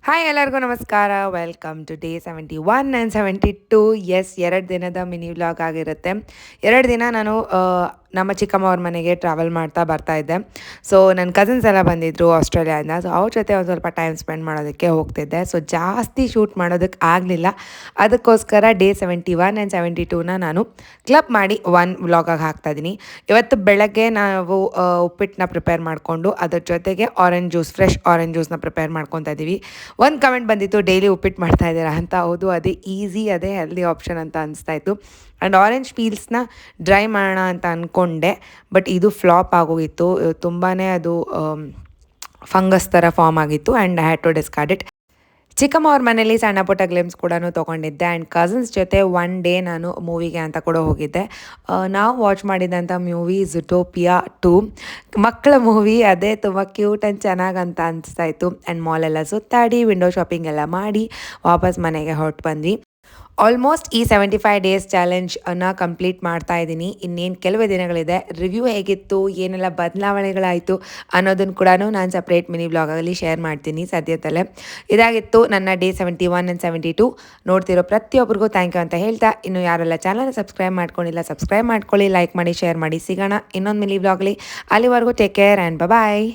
Hi ಎಲ್ಲರಿಗೂ ನಮಸ್ಕಾರ. Welcome to day 71 and 72. Yes, 2 ದಿನದ ಮಿನಿ ವ್ಲಾಗ್ ಆಗಿರುತ್ತೆ. 2 ದಿನ ನಾನು ನಮ್ಮ ಚಿಕ್ಕಮ್ಮ ಅವ್ರ ಮನೆಗೆ ಟ್ರಾವೆಲ್ ಮಾಡ್ತಾ ಬರ್ತಾಯಿದ್ದೆ. ಸೊ ನನ್ನ ಕಸಿನ್ಸ್ ಎಲ್ಲ ಬಂದಿದ್ದರು ಆಸ್ಟ್ರೇಲಿಯಾದಿಂದ. ಸೊ ಅವ್ರ ಜೊತೆ ಒಂದು ಸ್ವಲ್ಪ ಟೈಮ್ ಸ್ಪೆಂಡ್ ಮಾಡೋದಕ್ಕೆ ಹೋಗ್ತಿದ್ದೆ. ಸೊ ಜಾಸ್ತಿ ಶೂಟ್ ಮಾಡೋದಕ್ಕೆ ಆಗಲಿಲ್ಲ. ಅದಕ್ಕೋಸ್ಕರ ಡೇ 71 ಆ್ಯಂಡ್ 72ನ ನಾನು ಕ್ಲಬ್ ಮಾಡಿ ಒನ್ ವ್ಲಾಗಾಗಿ ಹಾಕ್ತಾಯಿದ್ದೀನಿ. ಇವತ್ತು ಬೆಳಗ್ಗೆ ನಾವು ಉಪ್ಪಿಟ್ಟನ್ನ ಪ್ರಿಪೇರ್ ಮಾಡಿಕೊಂಡು ಅದ್ರ ಜೊತೆಗೆ ಆರೆಂಜ್ ಜ್ಯೂಸ್, ಫ್ರೆಶ್ ಆರೆಂಜ್ ಜ್ಯೂಸ್ನ ಪ್ರಿಪೇರ್ ಮಾಡ್ಕೊತಾ ಇದ್ದೀವಿ. ಒಂದು ಕಮೆಂಟ್ ಬಂದಿತ್ತು, ಡೈಲಿ ಉಪ್ಪಿಟ್ಟು ಮಾಡ್ತಾ ಇದ್ದೀರಾ ಅಂತ. ಹೌದು, ಅದೇ ಈಸಿ, ಅದೇ ಹೆಲ್ದಿ ಆಪ್ಷನ್ ಅಂತ ಅನಿಸ್ತಾ ಇತ್ತು. ಆ್ಯಂಡ್ ಆರೆಂಜ್ ಪೀಲ್ಸ್ನ ಡ್ರೈ ಮಾಡೋಣ ಅಂತ ಅಂದ್ಕೊಂಡೆ, ಬಟ್ ಇದು ಫ್ಲಾಪ್ ಆಗೋಗಿತ್ತು. ತುಂಬಾ ಅದು ಫಂಗಸ್ ಥರ ಫಾರ್ಮ್ ಆಗಿತ್ತು and I had to discard it. ಚಿಕ್ಕಮ್ಮ ಅವ್ರ ಮನೇಲಿ ಸಣ್ಣ ಪುಟ್ಟ ಗ್ಲಿಮ್ಸ್ ಕೂಡ ತೊಗೊಂಡಿದ್ದೆ. ಆ್ಯಂಡ್ ಕಸಿನ್ಸ್ ಜೊತೆ ಒನ್ ಡೇ ನಾನು ಮೂವಿಗೆ ಅಂತ ಕೂಡ ಹೋಗಿದ್ದೆ. ನಾವು ವಾಚ್ ಮಾಡಿದಂಥ ಮೂವಿ ಝುಟೋಪಿಯಾ 2 ಮಕ್ಕಳ ಮೂವಿ. ಅದೇ ತುಂಬ ಕ್ಯೂಟ್ ಆ್ಯಂಡ್ ಚೆನ್ನಾಗಿ ಅಂತ ಅನಿಸ್ತಾ ಇತ್ತು. ಆ್ಯಂಡ್ ಮಾಲೆಲ್ಲ ಸುತ್ತಾಡಿ ವಿಂಡೋ ಶಾಪಿಂಗ್ ಎಲ್ಲ ಮಾಡಿ ವಾಪಸ್ ಮನೆಗೆ ಹೊರಟು ಬಂದ್ವಿ. ಆಲ್ಮೋಸ್ಟ್ ಈ 75 ಡೇಸ್ ಚಾಲೆಂಜನ್ನು ಕಂಪ್ಲೀಟ್ ಮಾಡ್ತಾ ಇದ್ದೀನಿ. ಇನ್ನೇನು ಕೆಲವೇ ದಿನಗಳಿದೆ. ರಿವ್ಯೂ ಹೇಗಿತ್ತು, ಏನೆಲ್ಲ ಬದಲಾವಣೆಗಳಾಯಿತು ಅನ್ನೋದನ್ನು ಕೂಡ ನಾನು ಸಪ್ರೇಟ್ ಮಿನಿ ಬ್ಲಾಗಲ್ಲಿ ಶೇರ್ ಮಾಡ್ತೀನಿ ಸದ್ಯದಲ್ಲೇ. ಇದಾಗಿತ್ತು ನನ್ನ ಡೇ 71 ಆ್ಯಂಡ್ 72. ನೋಡ್ತಿರೋ ಪ್ರತಿಯೊಬ್ಬರಿಗೂ ಥ್ಯಾಂಕ್ ಯು ಅಂತ ಹೇಳ್ತಾ, ಇನ್ನು ಯಾರೆಲ್ಲ ಚಾನಲ್ನ ಸಬ್ಸ್ಕ್ರೈಬ್ ಮಾಡ್ಕೊಂಡಿಲ್ಲ ಸಬ್ಸ್ಕ್ರೈಬ್ ಮಾಡ್ಕೊಳ್ಳಿ, ಲೈಕ್ ಮಾಡಿ, ಶೇರ್ ಮಾಡಿ. ಸಿಗೋಣ ಇನ್ನೊಂದು ಮಿನಿ ಬ್ಲಾಗಲ್ಲಿ. ಅಲ್ಲಿವರೆಗೂ ಟೇಕ್ ಕೇರ್ ಆ್ಯಂಡ್ ಬಾಯ್.